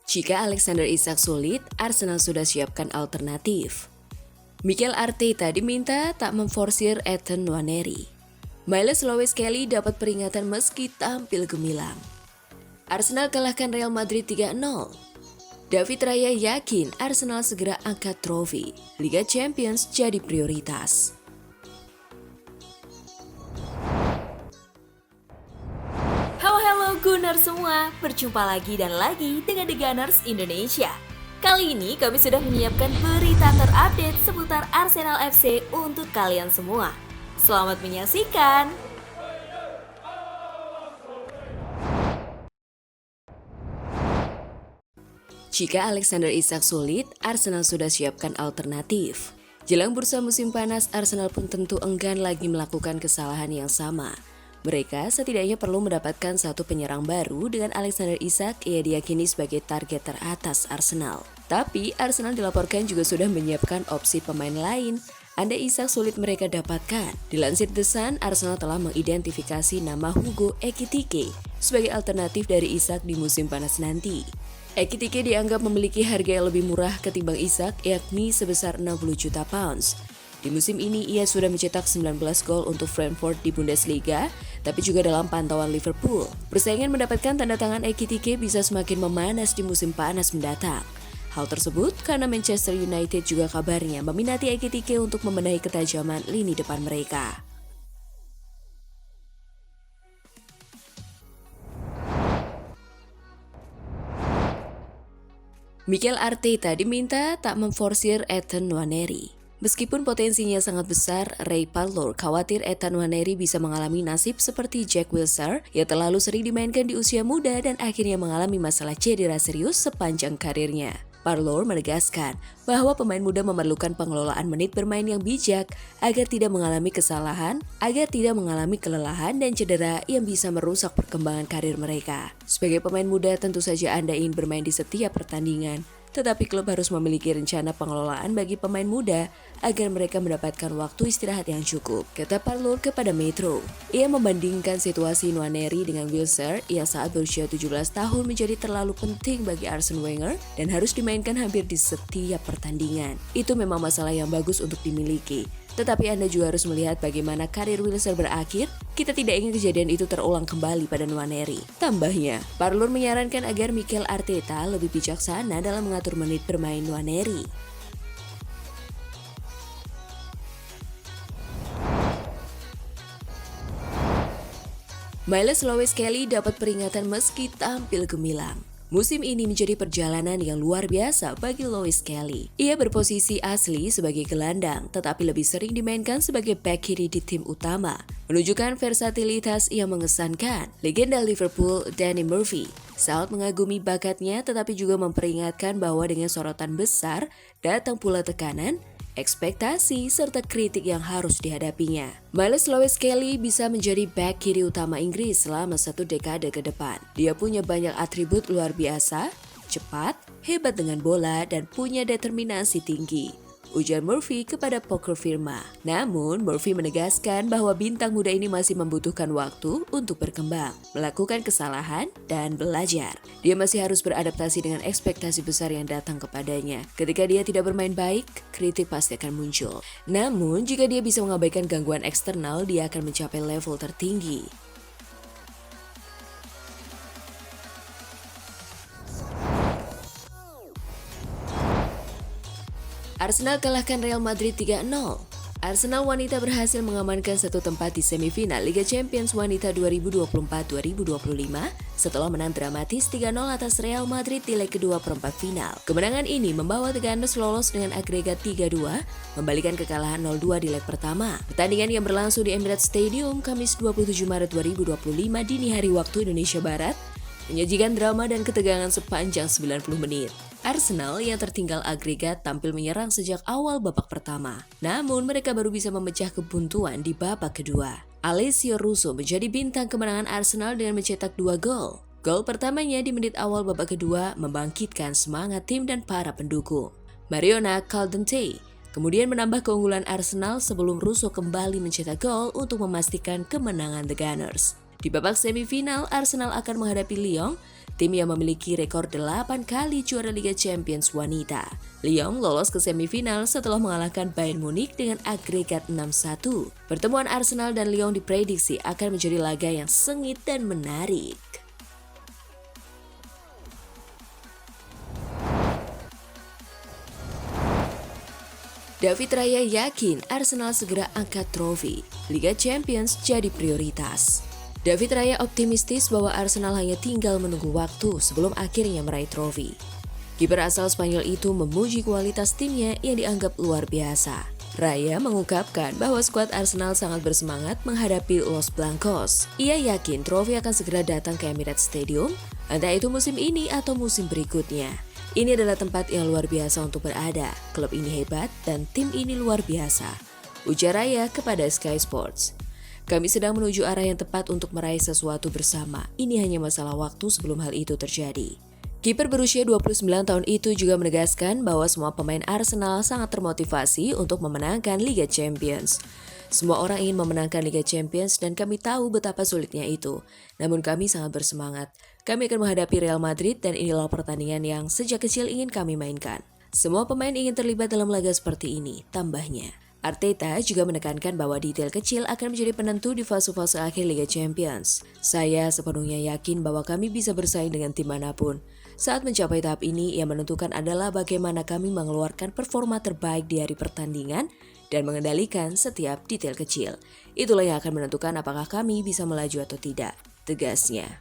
Jika Alexander Isak sulit, Arsenal sudah siapkan alternatif. Mikel Arteta diminta tak memforsir Ethan Nwaneri. Miles Lewis Kelly dapat peringatan meski tampil gemilang. Arsenal kalahkan Real Madrid 3-0. David Raya yakin Arsenal segera angkat trofi. Liga Champions jadi prioritas. Halo Gunners semua, berjumpa lagi dan lagi dengan The Gunners Indonesia. Kali ini kami sudah menyiapkan berita terupdate seputar Arsenal FC untuk kalian semua. Selamat menyaksikan! Jika Alexander Isak sulit, Arsenal sudah siapkan alternatif. Jelang bursa musim panas, Arsenal pun tentu enggan lagi melakukan kesalahan yang sama. Mereka setidaknya perlu mendapatkan satu penyerang baru dengan Alexander Isak ia diyakini sebagai target teratas Arsenal. Tapi Arsenal dilaporkan juga sudah menyiapkan opsi pemain lain andai Isak sulit mereka dapatkan. Dilansir The Sun, Arsenal telah mengidentifikasi nama Hugo Ekitike sebagai alternatif dari Isak di musim panas nanti. Ekitike dianggap memiliki harga yang lebih murah ketimbang Isak, yakni sebesar 60 juta pounds. Di musim ini ia sudah mencetak 19 gol untuk Frankfurt di Bundesliga, tapi juga dalam pantauan Liverpool. Persaingan mendapatkan tanda tangan Ekitike bisa semakin memanas di musim panas mendatang. Hal tersebut karena Manchester United juga kabarnya meminati Ekitike untuk membenahi ketajaman lini depan mereka. Mikel Arteta diminta tak memforsir Ethan Nwaneri. Meskipun potensinya sangat besar, Ray Parlour khawatir Ethan Nwaneri bisa mengalami nasib seperti Jack Wilshere yang terlalu sering dimainkan di usia muda dan akhirnya mengalami masalah cedera serius sepanjang karirnya. Parlour menegaskan bahwa pemain muda memerlukan pengelolaan menit bermain yang bijak agar tidak mengalami kesalahan, agar tidak mengalami kelelahan dan cedera yang bisa merusak perkembangan karir mereka. Sebagai pemain muda tentu saja Anda ingin bermain di setiap pertandingan, tetapi klub harus memiliki rencana pengelolaan bagi pemain muda agar mereka mendapatkan waktu istirahat yang cukup, kata Parlour kepada Metro. Ia membandingkan situasi Nwaneri dengan Wilshere yang saat berusia 17 tahun menjadi terlalu penting bagi Arsene Wenger dan harus dimainkan hampir di setiap pertandingan. Itu memang masalah yang bagus untuk dimiliki. Tetapi Anda juga harus melihat bagaimana karir Wilshere berakhir. Kita tidak ingin kejadian itu terulang kembali pada Nwaneri. Tambahnya, Parlour menyarankan agar Mikel Arteta lebih bijaksana dalam mengatur menit bermain Nwaneri. Miles Lewis Kelly dapat peringatan meski tampil gemilang. Musim ini menjadi perjalanan yang luar biasa bagi Lewis Kelly. Ia berposisi asli sebagai gelandang, tetapi lebih sering dimainkan sebagai bek kiri di tim utama. Menunjukkan versatilitas yang mengesankan, legenda Liverpool Danny Murphy sangat mengagumi bakatnya tetapi juga memperingatkan bahwa dengan sorotan besar datang pula tekanan, ekspektasi, serta kritik yang harus dihadapinya. Miles Lewis Kelly bisa menjadi bek kiri utama Inggris selama 1 dekade ke depan. Dia punya banyak atribut luar biasa, cepat, hebat dengan bola, dan punya determinasi tinggi, ujar Murphy kepada Poker Firma. Namun, Murphy menegaskan bahwa bintang muda ini masih membutuhkan waktu untuk berkembang, melakukan kesalahan, dan belajar. Dia masih harus beradaptasi dengan ekspektasi besar yang datang kepadanya. Ketika dia tidak bermain baik, kritik pasti akan muncul. Namun, jika dia bisa mengabaikan gangguan eksternal, dia akan mencapai level tertinggi. Arsenal kalahkan Real Madrid 3-0. Arsenal wanita berhasil mengamankan satu tempat di semifinal Liga Champions Wanita 2024-2025 setelah menang dramatis 3-0 atas Real Madrid di leg kedua perempat final. Kemenangan ini membawa The Gunners lolos dengan agregat 3-2, membalikan kekalahan 0-2 di leg pertama. Pertandingan yang berlangsung di Emirates Stadium Kamis 27 Maret 2025 dini hari waktu Indonesia Barat menyajikan drama dan ketegangan sepanjang 90 menit. Arsenal yang tertinggal agregat tampil menyerang sejak awal babak pertama. Namun mereka baru bisa memecah kebuntuan di babak kedua. Alessio Russo menjadi bintang kemenangan Arsenal dengan mencetak 2 gol. Gol pertamanya di menit awal babak kedua membangkitkan semangat tim dan para pendukung. Mariona Caldente kemudian menambah keunggulan Arsenal sebelum Russo kembali mencetak gol untuk memastikan kemenangan The Gunners. Di babak semifinal, Arsenal akan menghadapi Lyon, tim yang memiliki rekor 8 kali juara Liga Champions wanita. Lyon lolos ke semifinal setelah mengalahkan Bayern Munich dengan agregat 6-1. Pertemuan Arsenal dan Lyon diprediksi akan menjadi laga yang sengit dan menarik. David Raya yakin Arsenal segera angkat trofi. Liga Champions jadi prioritas. David Raya optimistis bahwa Arsenal hanya tinggal menunggu waktu sebelum akhirnya meraih trofi. Kiper asal Spanyol itu memuji kualitas timnya yang dianggap luar biasa. Raya mengungkapkan bahwa skuad Arsenal sangat bersemangat menghadapi Los Blancos. Ia yakin trofi akan segera datang ke Emirates Stadium, entah itu musim ini atau musim berikutnya. Ini adalah tempat yang luar biasa untuk berada. Klub ini hebat dan tim ini luar biasa, ujar Raya kepada Sky Sports. Kami sedang menuju arah yang tepat untuk meraih sesuatu bersama. Ini hanya masalah waktu sebelum hal itu terjadi. Kiper berusia 29 tahun itu juga menegaskan bahwa semua pemain Arsenal sangat termotivasi untuk memenangkan Liga Champions. Semua orang ingin memenangkan Liga Champions dan kami tahu betapa sulitnya itu. Namun kami sangat bersemangat. Kami akan menghadapi Real Madrid dan inilah pertandingan yang sejak kecil ingin kami mainkan. Semua pemain ingin terlibat dalam laga seperti ini, tambahnya. Arteta juga menekankan bahwa detail kecil akan menjadi penentu di fase-fase akhir Liga Champions. Saya sepenuhnya yakin bahwa kami bisa bersaing dengan tim manapun. Saat mencapai tahap ini, yang menentukan adalah bagaimana kami mengeluarkan performa terbaik di hari pertandingan dan mengendalikan setiap detail kecil. Itulah yang akan menentukan apakah kami bisa melaju atau tidak, tegasnya.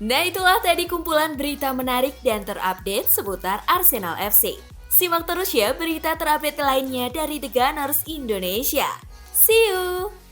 Nah, itulah tadi kumpulan berita menarik dan terupdate seputar Arsenal FC. Simak terus ya berita terupdate lainnya dari The Gunners Indonesia. See you!